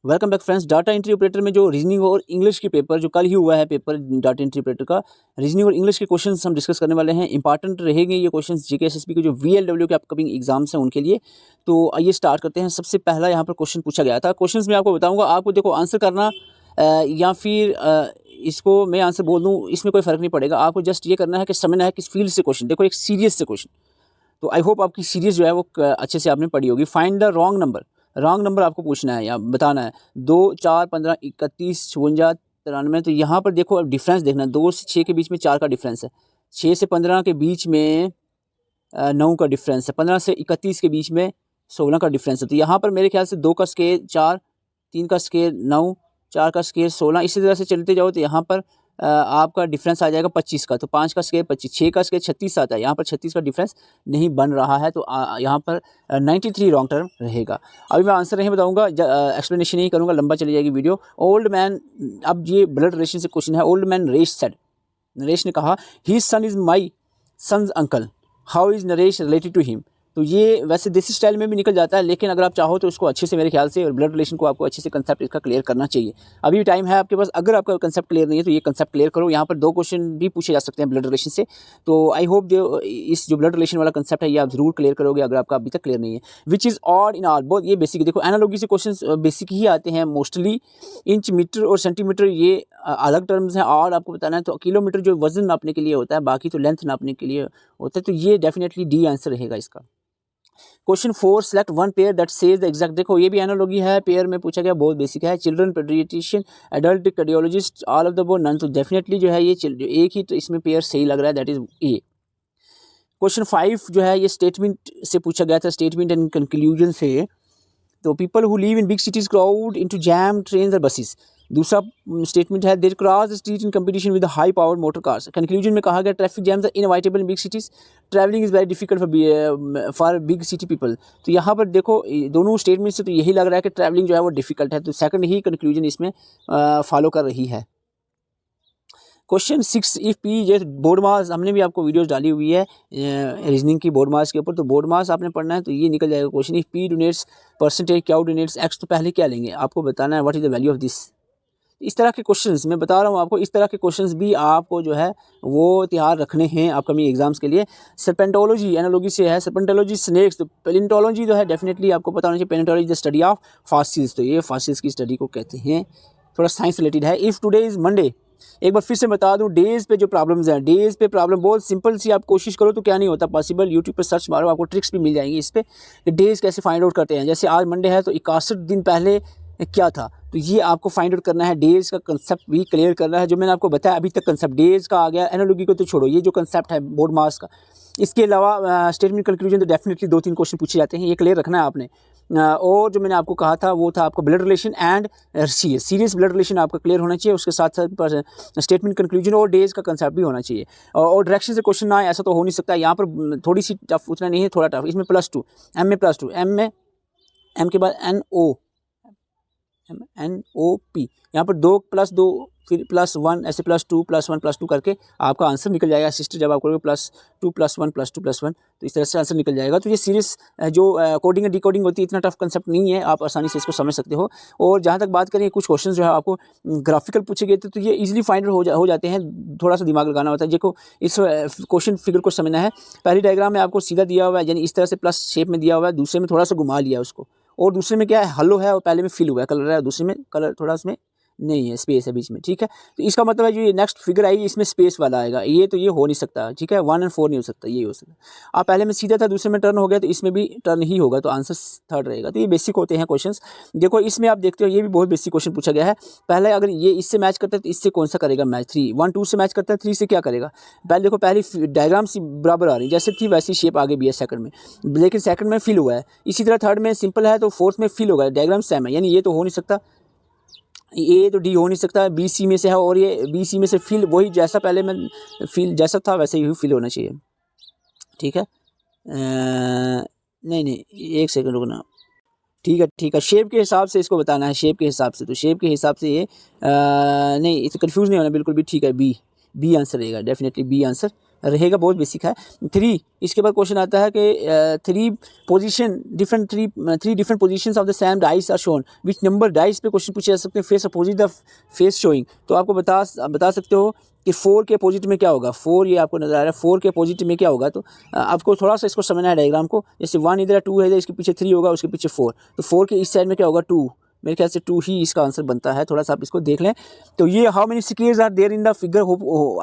Welcome back friends. Data entry operator में जो reasoning और इंग्लिश के पेपर जो कल ही हुआ है पेपर डाटा एंट्री ऑपरेटर का, रीजनिंग और इंग्लिश के क्वेश्चंस हम डिस्कस करने वाले हैं। इंपॉर्टेंट रहेंगे ये क्वेश्चंस जीके एसएसबी के जो वीएलडब्ल्यू के अपकमिंग एग्जाम्स हैं उनके लिए। तो आइए स्टार्ट करते हैं। सबसे पहला यहाँ पर क्वेश्चन पूछा गया था। क्वेश्चन में आपको बताऊँगा, आपको देखो आंसर करना या फिर इसको मैं आंसर बोल दूँ, इसमें कोई फ़र्क नहीं पड़ेगा। आपको जस्ट ये करना है कि समझना है किस फील्ड से क्वेश्चन। देखो एक सीरियस से क्वेश्चन, तो आई होप आपकी सीरीज जो है वो अच्छे से आपने पढ़ी होगी। Find the wrong number. Wrong number आपको पूछना है या बताना है। 2, 4, 15, 31, 56, 93। तो यहाँ पर देखो अब डिफरेंस देखना है। 2 से 6 के बीच में 4 का डिफरेंस है। 6 से 15 के बीच में 9 का डिफरेंस है। 15 से 31 के बीच में 16 का डिफरेंस है। तो यहाँ पर मेरे ख्याल से 2 का स्केयर 4, 3 का स्केयर 9, 4 का स्केयर 16। इसी तरह से चलते जाओ तो यहाँ पर आपका डिफरेंस आ जाएगा 25 का। तो 5 का स्केयर 25, 6 का स्केयर 36 आता है। यहाँ पर 36 का डिफरेंस नहीं बन रहा है। तो यहाँ पर 93 रॉन्ग टर्म रहेगा। अभी मैं आंसर नहीं बताऊंगा, एक्सप्लेनेशन नहीं करूंगा, लंबा चली जाएगी वीडियो। ओल्ड मैन, अब ये ब्लड रिलेशन से क्वेश्चन है। Old man Naresh said, Naresh ने कहा he son is my son's uncle, how is Naresh related to him. तो ये वैसे देसी स्टाइल में भी निकल जाता है, लेकिन अगर आप चाहो तो इसको अच्छे से, मेरे ख्याल से ब्लड रिलेशन को आपको अच्छे से कंसेप्ट इसका क्लियर करना चाहिए। अभी भी टाइम है आपके पास। अगर आपका कंसेप्ट क्लियर नहीं है तो ये कंसेप्ट क्लियर करो। यहाँ पर 2 क्वेश्चन भी पूछे जा सकते हैं ब्लड रिलेशन से। तो आई होप इस जो ब्लड रिलेशन वाला कंसेप्ट है ये आप जरूर क्लियर करोगे अगर आपका अभी तक क्लियर नहीं है। Which is odd in all, बहुत ये बेसिक। देखो एनालॉजी से क्वेश्चन बेसिक ही आते हैं मोस्टली। इंच, मीटर और सेंटीमीटर ये अलग टर्म्स हैं। और आपको बताना है तो किलोमीटर जो वजन नापने के लिए होता है, बाकी तो लेंथ नापने के लिए होता है। तो ये डेफिनेटली डी आंसर रहेगा इसका। Question 4, select one pair that says the exact. देखो ये भी एनालॉजी है, पेयर में पूछा गया, बहुत बेसिक है। Children paediatrician, adult cardiologist, all of the above, none. तो डेफिनेटली जो है ये एक ही तो इसमें पेयर सही लग रहा है, दैट इज ए। क्वेश्चन 5 जो है ये स्टेटमेंट से पूछा गया था, स्टेटमेंट एंड कंक्लूजन से। तो people who live in big cities crowd into jam trains और बसेस। दूसरा स्टेटमेंट है there cross the street in competition with high powered motor cars. Conclusion में कहा गया traffic jams are inevitable in big cities, travelling is very difficult for big city people. तो यहाँ पर देखो दोनों स्टेटमेंट से तो यही लग रहा है कि ट्रैवलिंग जो है वो डिफिकल्ट है। तो सेकंड ही कंक्लूजन इसमें फॉलो कर रही है। क्वेश्चन 6, इफ पी, ये बोर्ड मास हमने भी आपको वीडियोस डाली हुई है रीजनिंग की बोर्ड मास के ऊपर। तो बोर्ड मास आपने पढ़ना है तो ये निकल जाएगा question. If P denotes percentage, Q denotes X. तो पहले क्या लेंगे आपको बताना है, what is the value of this. इस तरह के क्वेश्चंस मैं बता रहा हूँ आपको, इस तरह के क्वेश्चंस भी आपको जो है वो तैयार रखने हैं अपकमिंग एग्जाम्स के लिए। सर्पेंटोलॉजी एनालॉजी से है। सर्पेंटोलॉजी स्नेक्स। तो पेलियोंटोलॉजी जो है डेफिनेटली आपको पता होना चाहिए। पेलियोंटोलॉजी द स्टडी ऑफ फॉसिल्स। तो ये फॉसिल्स की स्टडी को कहते हैं, थोड़ा साइंस रिलेटेड है। इफ़ टुडे इज़ मंडे, एक बार फिर से बता दूं, डेज पे जो प्रॉब्लम्स हैं, डेज पे प्रॉब्लम बहुत सिंपल सी, आप कोशिश करो तो क्या नहीं होता पॉसिबल। यूट्यूब पे सर्च मारो, आपको ट्रिक्स भी मिल जाएंगी इस पे कि डेज कैसे फाइंड आउट करते हैं। जैसे आज मंडे है तो 61 दिन पहले क्या था, तो ये आपको फाइंड आउट करना है। डेज का कंसेप्ट भी क्लियर करना है, जो मैंने आपको बताया अभी तक कंसेप्ट डेज का आ गया। एनालॉजी को तो छोड़ो, ये जो कंसेप्ट है बोर्ड मास का, इसके अलावा स्टेटमेंट कंक्लूजन तो डेफिनेटली 2-3 क्वेश्चन पूछे जाते हैं, ये क्लियर रखना है आपने। और जो मैंने आपको कहा था वो था आपका blood relation and serious blood relation आपका क्लियर होना चाहिए। उसके साथ साथ स्टेटमेंट कंक्लूजन और डेज का कंसेप्ट भी होना चाहिए। और डायरेक्शन से क्वेश्चन ना आए ऐसा तो हो नहीं सकता। यहाँ पर थोड़ी सी टफ, उतना नहीं है, थोड़ा टफ। इसमें +2, एम में +2, एम में, एम के बाद NOP, यहाँ पर 2 + 2 फिर +1, ऐसे +2 +1 +2 करके आपका आंसर निकल जाएगा। सिस्टर जब आप करोगे +2 +1 +2 +1, तो इस तरह से आंसर निकल जाएगा। तो ये सीरीज जो कोडिंग और डिकोडिंग होती है, इतना टफ कंसेप्ट नहीं है, आप आसानी से इसको समझ सकते हो। और जहाँ तक बात करें कुछ क्वेश्चन जो है आपको ग्राफिकल पूछे गए थे, तो ये इजीली फाइंड हो जाते हैं, थोड़ा सा दिमाग लगाना होता है। देखो इस क्वेश्चन फिगर को समझना है। पहली डायग्राम में आपको सीधा दिया हुआ है, यानी इस तरह से प्लस शेप में दिया हुआ है। दूसरे में थोड़ा सा घुमा लिया उसको, और दूसरे में क्या है, हलो है, और पहले में फिल हुआ है, कलर है। दूसरे में कलर थोड़ा उसमें नहीं है, स्पेस है बीच में, ठीक है। तो इसका मतलब है जो ये नेक्स्ट फिगर आएगी इसमें स्पेस वाला आएगा, ये तो ये हो नहीं सकता, ठीक है। 1 और 4 नहीं हो सकता, ये हो सकता। आप पहले में सीधा था, दूसरे में टर्न हो गया, तो इसमें भी टर्न ही होगा, तो आंसर थर्ड रहेगा। तो ये बेसिक होते हैं क्वेश्चंस। देखो इसमें आप देखते हो ये भी बहुत बेसिक क्वेश्चन पूछा गया है। पहले अगर ये इससे मैच करता है तो इससे कौन सा करेगा मैच, 3 1 2 से मैच करता है, 3 से क्या करेगा। पहले देखो पहली डायग्राम सी बराबर आ रही, जैसे थी वैसी शेप आगे भी है सेकंड में, लेकिन सेकंड में फिल हुआ है। इसी तरह थर्ड में सिंपल है तो फोर्थ में फिल होगा, डायग्राम सेम है, यानी ये तो हो नहीं सकता, ए तो डी हो नहीं सकता, बी सी में से है, और ये बी सी में से फिल वही जैसा पहले में फिल जैसा था वैसे ही फिल होना चाहिए, ठीक है। नहीं एक सेकंड रुकना, ठीक है। शेप के हिसाब से इसको बताना है, शेप के हिसाब से। तो शेप के हिसाब से ये नहीं, इसे कंफ्यूज नहीं होना बिल्कुल भी, ठीक है। बी आंसर रहेगा, डेफिनेटली बी आंसर रहेगा, बहुत बेसिक है। 3 इसके बाद क्वेश्चन आता है कि 3 position different 3 different positions of the same dice are shown, which number dice पे क्वेश्चन पूछे जा सकते हैं, face opposite the face showing. तो आपको बता सकते हो कि 4 के अपोजिट में क्या होगा। 4 ये आपको नजर आ रहा है, 4 के अपोजिट में क्या होगा। तो आपको थोड़ा सा इसको समझना है डायग्राम को। जैसे 1 इधर 2 है, इधर इसके पीछे 3 होगा, उसके पीछे 4, तो 4 के इस साइड में क्या होगा 2। मेरे ख्याल से 2 ही इसका आंसर बनता है। थोड़ा सा आप इसको देख लें। तो ये how many squares are there in the figure.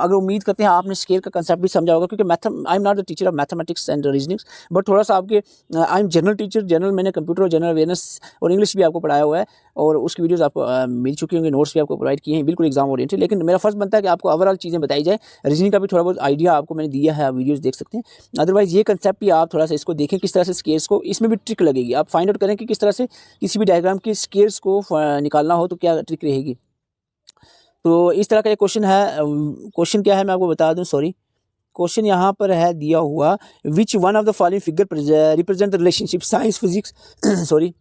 अगर उम्मीद करते हैं आपने स्केयर का कंसेप्ट भी समझा होगा, क्योंकि I am not the teacher of mathematics and reasonings, but थोड़ा सा आपके I am general teacher. General मैंने कंप्यूटर और जनरल अवेयरनेस और इंग्लिश भी आपको पढ़ाया हुआ है, और उसकी वीडियोस आपको मिल चुकी होंगी, नोट्स भी आपको प्रोवाइड किए हैं, बिल्कुल एग्जाम ओरिएंटेड। लेकिन मेरा फर्ज बनता है कि आपको ओवरऑल चीज़ें बताई जाए। रीजनिंग का भी थोड़ा बहुत आइडिया आपको मैंने दिया है, आप वीडियोस देख सकते हैं। अदरवाइज ये कंसेप्ट भी आप थोड़ा सा इसको देखें, किस तरह से स्केयर्स को, इसमें भी ट्रिक लगेगी। आप फाइंड आउट करें कि किस तरह से किसी भी डायग्राम के स्केयर्स को निकालना हो तो क्या ट्रिक रहेगी। तो इस तरह का एक क्वेश्चन है। क्वेश्चन क्या है मैं आपको बता दूं, सॉरी। क्वेश्चन यहाँ पर है दिया हुआ, which one of the following figure represent the relationship science physics sorry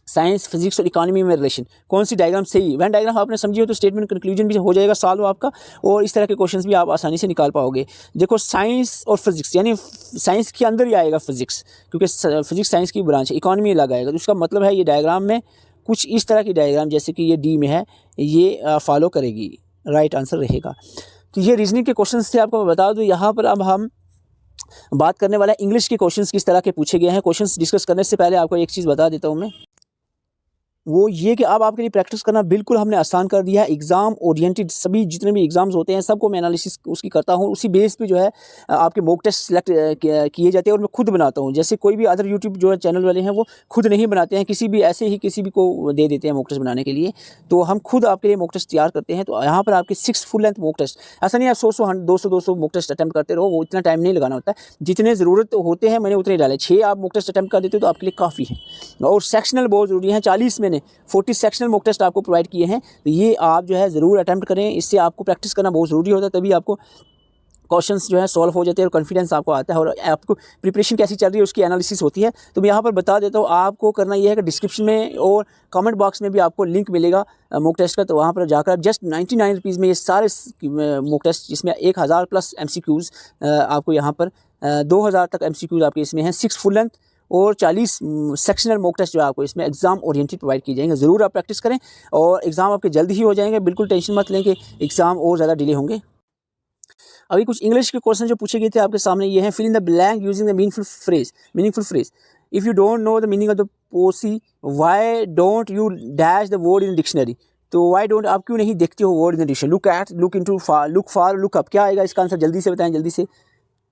science physics और इकोनॉमी में रिलेशन। कौन सी डायग्राम सही। वैन डायग्राम आपने समझी हो तो स्टेटमेंट कंक्लूजन भी हो जाएगा सॉल्व आपका, और इस तरह के क्वेश्चंस भी आप आसानी से निकाल पाओगे। देखो साइंस और फिजिक्स, यानी साइंस के अंदर ही आएगा फिजिक्स, क्योंकि फिजिक्स साइंस की ब्रांच है। इकोनॉमी अलग आएगा, तो उसका मतलब है ये डायग्राम में कुछ इस तरह की डायग्राम, जैसे कि ये डी में है, ये फॉलो करेगी। राइट आंसर रहेगा। तो ये रीजनिंग के क्वेश्चंस थे, आपको मैं बता दूं। यहाँ पर अब हम बात करने वाला है इंग्लिश के क्वेश्चंस किस तरह के पूछे गए हैं। क्वेश्चंस डिस्कस करने से पहले आपको एक चीज़ बता देता हूँ मैं, वो ये कि अब आपके लिए प्रैक्टिस करना बिल्कुल हमने आसान कर दिया है। एग्ज़ाम ओरिएंटेड सभी जितने भी एग्ज़ाम्स होते हैं सबको मैं एनालिसिस उसकी करता हूँ। उसी बेस पे जो है आपके मॉक टेस्ट सेलेक्ट किए जाते हैं, और मैं खुद बनाता हूँ। जैसे कोई भी अदर यूट्यूब जो है चैनल वाले हैं वो खुद नहीं बनाते हैं, किसी भी ऐसे ही किसी भी को दे देते हैं मॉक टेस्ट बनाने के लिए। तो हम खुद आपके लिए मॉक टेस्ट तैयार करते हैं। तो यहाँ पर आपके 6 फुल लेंथ मॉक टेस्ट, ऐसा नहीं आप 100-200 मॉक टेस्ट अटैम्प्ट करते रहो, वो इतना टाइम नहीं लगाना होता है। जितने ज़रूरत होते हैं मैंने उतने डाले। 6 आप मॉक टेस्ट अटैम्प्ट कर देते हो तो आपके लिए काफ़ी है। और सेक्शनल बहुत ज़रूरी है। 40 मैंने 40 सेक्शनल मॉक टेस्ट आपको प्रोवाइड किए हैं, तो ये आप जो है ज़रूर अटैम्प्ट करें। इससे आपको प्रैक्टिस करना बहुत ज़रूरी होता है, तभी आपको क्वेश्चंस जो है सॉल्व हो जाते हैं और कॉन्फिडेंस आपको आता है, और आपको प्रिपरेशन कैसी चल रही है उसकी एनालिसिस होती है। तो मैं यहाँ पर बता देता हूँ, आपको करना ये है कि डिस्क्रिप्शन में और कमेंट बॉक्स में भी आपको लिंक मिलेगा मॉक टेस्ट का। तो वहाँ पर जाकर जस्ट 99 रुपीज़ में ये सारे मॉक टेस्ट, जिसमें 1000 प्लस MCQs आपको यहाँ पर 2000 तक MCQs आपके इसमें हैं। 6 फुल लेंथ और 40 सेक्शनल मॉक टेस्ट जो आपको इसमें एग्जाम ओरिएंटेड प्रोवाइड किए जाएंगे। ज़रूर आप प्रैक्टिस करें, और एग्ज़ाम आपके जल्द ही हो जाएंगे। बिल्कुल टेंशन मत लें कि एग्ज़ाम और ज़्यादा डिले होंगे। अभी कुछ इंग्लिश के क्वेश्चन जो पूछे गए थे आपके सामने ये हैं। Fill in the blank using the meaningful phrase. If you don't know the meaning of the posy, why don't you dash the word in dictionary. तो व्हाई डोंट, आप क्यों नहीं देखते हो word in the dictionary. Look at, look into, look for, look up. क्या आएगा इसका answer, जल्दी से बताएं, जल्दी से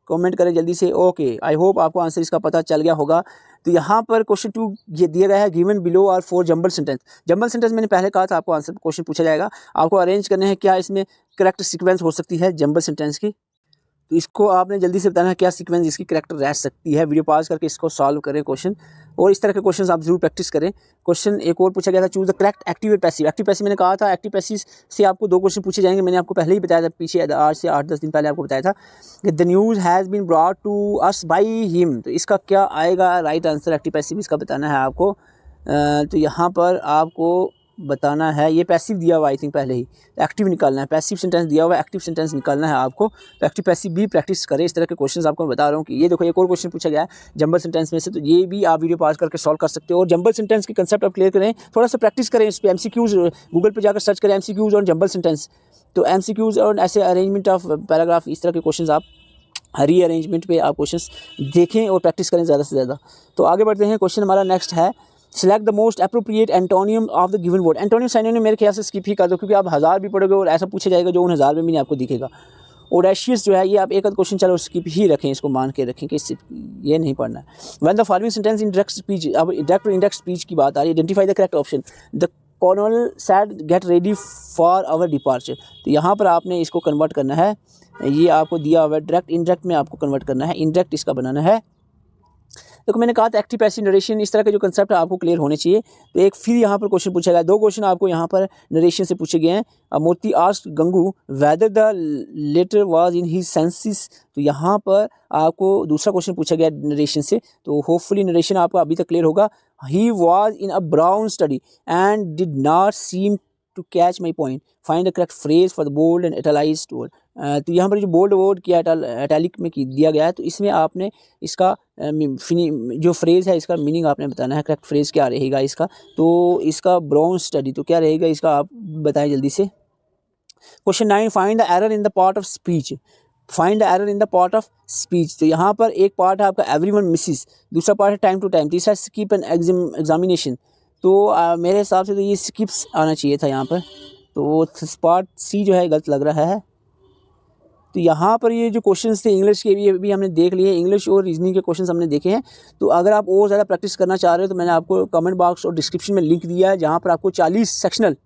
कमेंट करें जल्दी से। ओके, आई होप आपको आंसर इसका पता चल गया होगा। तो यहाँ पर क्वेश्चन 2 ये दिया गया है, given below are 4 jumble sentence. Jumble sentence मैंने पहले कहा था आपको आंसर क्वेश्चन पूछा जाएगा, आपको अरेंज करने हैं क्या इसमें करेक्ट सीक्वेंस हो सकती है जंबल सेंटेंस की। तो इसको आपने जल्दी से बताना है क्या सीक्वेंस इसकी करेक्ट रह सकती है। वीडियो पॉज करके इसको सॉल्व करें क्वेश्चन, और इस तरह के क्वेश्चन आप जरूर प्रैक्टिस करें। क्वेश्चन एक और पूछा गया था, choose the correct active passive. Active passive मैंने कहा था, एक्टिव पैसिव से आपको 2 क्वेश्चन पूछे जाएंगे। मैंने आपको पहले ही बताया था, पीछे आज से 8-10 दिन पहले आपको बताया था कि the news has been brought to us by him. तो इसका क्या आएगा राइट आंसर, एक्टिव पैसिव इसका बताना है आपको। तो यहाँ पर आपको बताना है, ये पैसिव दिया हुआ आई थिंक पहले ही, एक्टिव निकालना है। पैसिव सेंटेंस दिया हुआ है, एक्टिव सेंटेंस निकालना है आपको। तो एक्टिव पैसिव भी प्रैक्टिस करें। इस तरह के क्वेश्चंस आपको बता रहा हूँ कि ये देखो एक और क्वेश्चन पूछा गया है जंबल सेंटेंस में से, तो ये भी आप वीडियो पास करके सॉल्व कर सकते हो। और जंबल सेंटेंस के कंसेप्ट आप क्लियर करें, थोड़ा सा प्रैक्टिस करें इस पर। MCQs गूगल पर जाकर सर्च करें MCQs और जंबल सेंटेंस, तो MCQs और ऐसे अरेंजमेंट ऑफ पैराग्राफ, इस तरह के क्वेश्चन आप रीअरेंजमेंट पे आप क्वेश्चंस देखें और प्रैक्टिस करें ज़्यादा से ज़्यादा। तो आगे बढ़ते हैं। क्वेश्चन हमारा नेक्स्ट है, select the most appropriate antonym of the given word. Antonym synonym मेरे ख्याल से स्किप ही कर दो, क्योंकि आप 1000 भी पढ़ोगे और ऐसा पूछा जाएगा जो उन 1000 में भी नहीं आपको दिखेगा। ओडेशियस जो है ये आप एक आध क्वेश्चन चलो स्किप ही रखें, इसको मान के रखें कि इससे ये नहीं पढ़ना है। When the following sentence in direct speech, अब डायरेक्ट और इनडायरेक्ट स्पीच की बात आ रही है। Identify the correct option. The colonel said get ready for our departure. तो यहाँ पर आपने इसको कन्वर्ट करना है, ये आपको दिया हुआ है डायरेक्ट इनडायरेक्ट में आपको कन्वर्ट करना है। इनडायरेक्ट इसका बनाना है। देखो मैंने कहा था एक्टिव पैसिव नरेशन, इस तरह के जो कंसेप्ट है आपको क्लियर होने चाहिए। तो एक फिर यहाँ पर क्वेश्चन पूछा गया, 2 क्वेश्चन आपको यहाँ पर नरेशन से पूछे गए हैं। Moti asked Gangu whether the letter was in his senses. तो यहाँ पर आपको दूसरा क्वेश्चन पूछा गया नरेशन से, तो होपफुली नरेशन आपको अभी तक क्लियर होगा। He was in a brown study and did not seem to catch my point. Find the correct phrase for the bold and italicized word. तो यहाँ पर जो बोल्ड वर्ड किया इटैलिक में दिया गया है, तो इसमें आपने इसका जो फ्रेज़ है इसका मीनिंग आपने बताना है, करेक्ट फ्रेज़ क्या रहेगा इसका। तो इसका ब्राउन स्टडी तो क्या रहेगा इसका, आप बताएं जल्दी से। Question 9, find the error in the part of speech. Find the error in the part of speech, तो यहाँ पर एक पार्ट है आपका एवरीवन मिसिस, दूसरा पार्ट है टाइम टू टाइम, तीसरा स्किप एन एग्जामिनेशन। तो मेरे हिसाब से तो ये स्किप्स आना चाहिए था यहाँ पर, तो पार्ट सी जो है गलत लग रहा है। तो यहाँ पर ये जो क्वेश्चंस थे इंग्लिश के भी हमने देख लिए, इंग्लिश और रीजनिंग के क्वेश्चंस हमने देखे हैं। तो अगर आप और ज़्यादा प्रैक्टिस करना चाह रहे हो तो मैंने आपको कमेंट बॉक्स और डिस्क्रिप्शन में लिंक दिया है, जहाँ पर आपको 40 सेक्शनल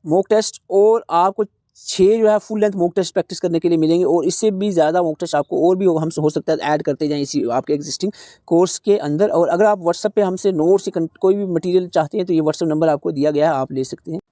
मॉक टेस्ट और आपको 6 जो है full length mock test practice करने के लिए मिलेंगे, और इससे भी ज़्यादा मॉक टेस्ट आपको और भी हम हो सकता है ऐड करते जाएं इसी आपके एग्जिस्टिंग कोर्स के अंदर। और अगर आप व्हाट्सएप पे हमसे नोट्स कोई भी मटेरियल चाहते हैं तो ये व्हाट्सएप नंबर आपको दिया गया है, आप ले सकते हैं।